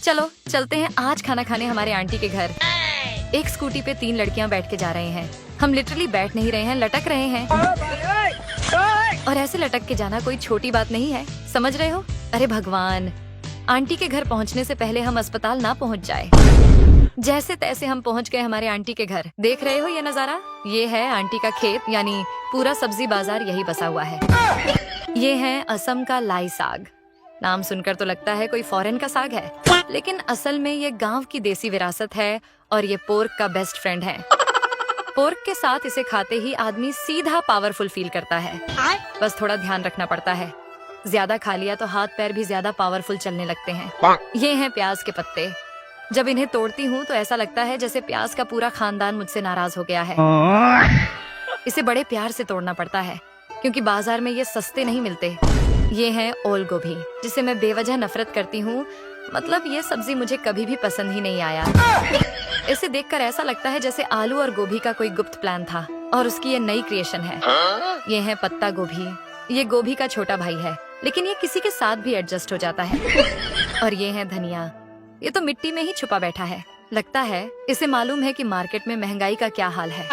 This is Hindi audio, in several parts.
चलो चलते हैं आज खाना खाने हमारे आंटी के घर। एक स्कूटी पे 3 लड़कियां बैठ के जा रहे हैं। हम लिटरली बैठ नहीं रहे हैं, लटक रहे हैं। और ऐसे लटक के जाना कोई छोटी बात नहीं है, समझ रहे हो? अरे भगवान, आंटी के घर पहुंचने से पहले हम अस्पताल ना पहुंच जाए। जैसे तैसे हम पहुंच गए हमारे आंटी के घर। देख रहे हो ये नजारा? ये है आंटी का खेत, यानी पूरा सब्जी बाजार यही बसा हुआ है। ये है असम का लाई साग। नाम सुनकर तो लगता है कोई फॉरेन का साग है, लेकिन असल में ये गांव की देसी विरासत है और ये पोर्क का बेस्ट फ्रेंड है। पोर्क के साथ इसे खाते ही आदमी सीधा पावरफुल फील करता है। बस थोड़ा ध्यान रखना पड़ता है, ज्यादा खा लिया तो हाथ पैर भी ज्यादा पावरफुल चलने लगते हैं। ये हैं प्याज के पत्ते। जब इन्हें तोड़ती हूँ तो ऐसा लगता है जैसे प्याज का पूरा खानदान मुझसे नाराज हो गया है। इसे बड़े प्यार से तोड़ना पड़ता है क्योंकि बाजार में ये सस्ते नहीं मिलते। ये है ओल गोभी, जिसे मैं बेवजह नफरत करती हूँ। मतलब ये सब्जी मुझे कभी भी पसंद ही नहीं आया। इसे देखकर ऐसा लगता है जैसे आलू और गोभी का कोई गुप्त प्लान था और उसकी ये नई क्रिएशन है। ये है पत्ता गोभी। ये गोभी का छोटा भाई है, लेकिन ये किसी के साथ भी एडजस्ट हो जाता है। और ये है धनिया। ये तो मिट्टी में ही छुपा बैठा है। लगता है इसे मालूम है कि मार्केट में महंगाई का क्या हाल है।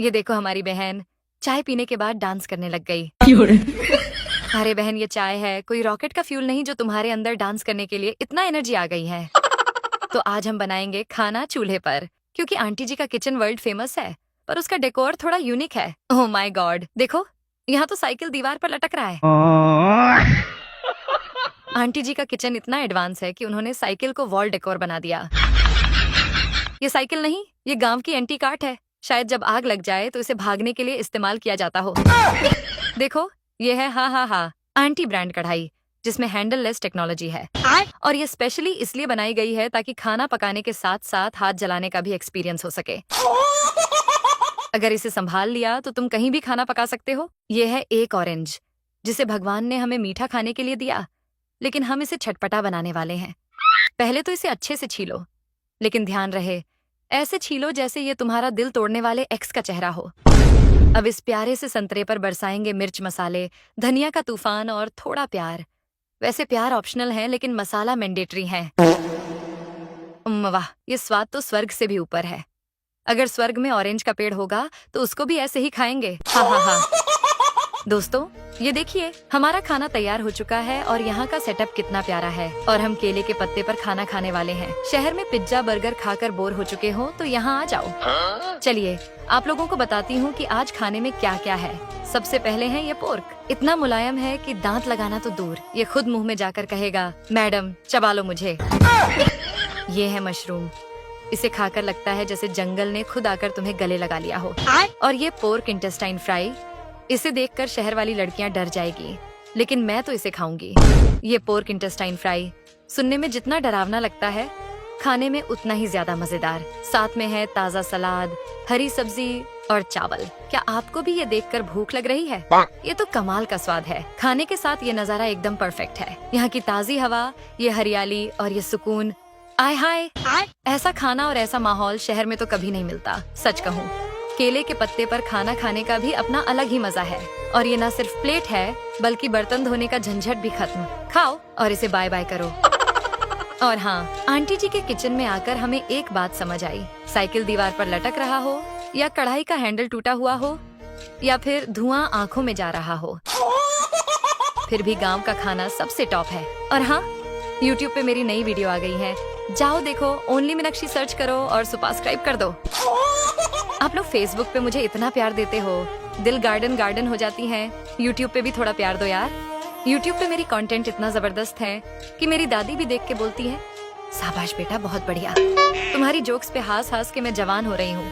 ये देखो हमारी बहन चाय पीने के बाद डांस करने लग गई। अरे बहन, ये चाय है, कोई रॉकेट का फ्यूल नहीं जो तुम्हारे अंदर डांस करने के लिए इतना एनर्जी आ गई है। तो आज हम बनाएंगे खाना चूल्हे पर, क्योंकि आंटी जी का किचन वर्ल्ड फेमस है, पर उसका डेकोर थोड़ा यूनिक है। ओह माय गॉड, देखो यहाँ तो साइकिल दीवार पर लटक रहा है। आंटी जी का किचन इतना एडवांस है कि उन्होंने साइकिल को वॉल डेकोर बना दिया। ये साइकिल नहीं, ये गांव की एंटी कार्ट है। शायद जब आग लग जाए तो इसे भागने के लिए इस्तेमाल किया जाता हो। देखो ये है हा आंटी ब्रांड कढ़ाई, जिसमें हैंडल लेस टेक्नोलॉजी है। और ये स्पेशली इसलिए बनाई गई है ताकि खाना पकाने के साथ साथ हाथ जलाने का भी एक्सपीरियंस हो सके। अगर इसे संभाल लिया तो तुम कहीं भी खाना पका सकते हो। ये है एक ऑरेंज, जिसे भगवान ने हमें मीठा खाने के लिए दिया, लेकिन हम इसे चटपटा बनाने वाले हैं। पहले तो इसे अच्छे से छीलो, लेकिन ध्यान रहे ऐसे छीलो जैसे ये तुम्हारा दिल तोड़ने वाले एक्स का चेहरा हो। अब इस प्यारे से संतरे पर बरसाएंगे मिर्च मसाले, धनिया का तूफान और थोड़ा प्यार। वैसे प्यार ऑप्शनल है, लेकिन मसाला मैंडेटरी है। वाह, ये स्वाद तो स्वर्ग से भी ऊपर है। अगर स्वर्ग में ऑरेंज का पेड़ होगा तो उसको भी ऐसे ही खाएंगे। हा। दोस्तों ये देखिए, हमारा खाना तैयार हो चुका है और यहाँ का सेटअप कितना प्यारा है। और हम केले के पत्ते पर खाना खाने वाले हैं। शहर में पिज्जा बर्गर खाकर बोर हो चुके हो तो यहाँ आ जाओ। चलिए आप लोगों को बताती हूँ कि आज खाने में क्या क्या है। सबसे पहले है ये पोर्क। इतना मुलायम है कि दांत लगाना तो दूर, ये खुद मुंह में जाकर कहेगा, मैडम चबा लो मुझे। ये है मशरूम। इसे खाकर लगता है जैसे जंगल ने खुद आकर तुम्हें गले लगा लिया हो। और ये पोर्क इंटेस्टाइन फ्राई। इसे देखकर शहर वाली लड़कियां डर जाएगी, लेकिन मैं तो इसे खाऊंगी। ये पोर्क इंटेस्टाइन फ्राई सुनने में जितना डरावना लगता है, खाने में उतना ही ज्यादा मजेदार। साथ में है ताजा सलाद, हरी सब्जी और चावल। क्या आपको भी ये देखकर भूख लग रही है? ये तो कमाल का स्वाद है। खाने के साथ ये नजारा एकदम परफेक्ट है। यहाँ की ताजी हवा, ये हरियाली और ये सुकून। आय हाय, ऐसा खाना और ऐसा माहौल शहर में तो कभी नहीं मिलता। सच कहूँ, केले के पत्ते पर खाना खाने का भी अपना अलग ही मजा है। और ये न सिर्फ प्लेट है, बल्कि बर्तन धोने का झंझट भी खत्म। खाओ और इसे बाय बाय करो। और हाँ, आंटी जी के किचन में आकर हमें एक बात समझ आई। साइकिल दीवार पर लटक रहा हो, या कढ़ाई का हैंडल टूटा हुआ हो, या फिर धुआं आंखों में जा रहा हो, फिर भी गांव का खाना सबसे टॉप है। और हाँ, YouTube पे मेरी नई वीडियो आ गई है, जाओ देखो। ओनली मीनाक्षी सर्च करो और सब्सक्राइब कर दो। आप लोग Facebook पे मुझे इतना प्यार देते हो, दिल गार्डन हो जाती हैं। YouTube पे भी थोड़ा प्यार दो यार। YouTube पे मेरी कंटेंट इतना जबरदस्त है कि मेरी दादी भी देख के बोलती है, शाबाश बेटा, बहुत बढ़िया। तुम्हारी जोक्स पे हंस के मैं जवान हो रही हूँ।